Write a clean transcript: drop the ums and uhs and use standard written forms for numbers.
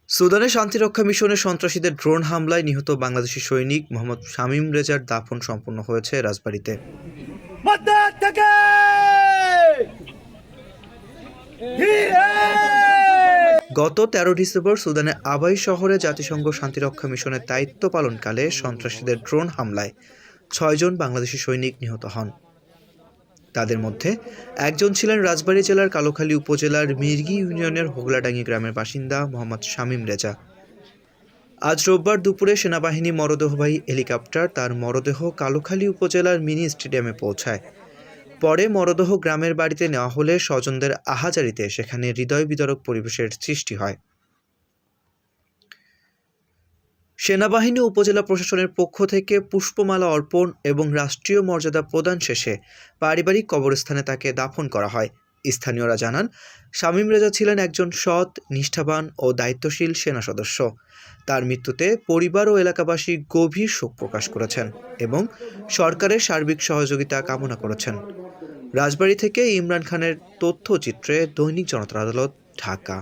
সুদানে শান্তিরক্ষা মিশনে সন্ত্রাসীদের ড্রোন হামলায় নিহত বাংলাদেশি সৈনিক মোহাম্মদ শামীম রেজার দাফন সম্পন্ন হয়েছে রাজবাড়ীতে। গত ১৩ ডিসেম্বর সুদানের আবাই শহরে জাতিসংঘ শান্তিরক্ষা মিশনের দায়িত্ব পালনকালে সন্ত্রাসীদের ড্রোন হামলায় ৬ জন বাংলাদেশি সৈনিক নিহত হন। তাদের মধ্যে একজন ছিলেন রাজবাড়ী জেলার কালোখালী উপজেলার মির্গি ইউনিয়নের হোগলাডাঙ্গি গ্রামের বাসিন্দা মোহাম্মদ শামীম রেজা। আজ রোববার দুপুরে সেনাবাহিনী মরদেহবাহী হেলিকপ্টার তার মরদেহ কালোখালী উপজেলার মিনি স্টেডিয়ামে পৌঁছায়। পরে মরদেহ গ্রামের বাড়িতে নেওয়া হলে স্বজনদের আহাজারিতে সেখানে হৃদয় বিদারক পরিবেশের সৃষ্টি হয়। সেনাবাহিনী উপজেলা প্রশাসনের পক্ষ থেকে পুষ্পমালা অর্পণ এবং রাষ্ট্রীয় মর্যাদা প্রদান শেষে পারিবারিক কবরস্থানে তাকে দাফন করা হয়। স্থানীয়রা জানান, শামীম রেজা ছিলেন একজন সৎ, নিষ্ঠাবান ও দায়িত্বশীল সেনা সদস্য। তার মৃত্যুতে পরিবার ও এলাকাবাসী গভীর শোক প্রকাশ করেছেন এবং সরকারের সার্বিক সহযোগিতা কামনা করেছেন। রাজবাড়ী থেকে ইমরান খানের তথ্যচিত্রে দৈনিক জনতার আদালত, ঢাকা।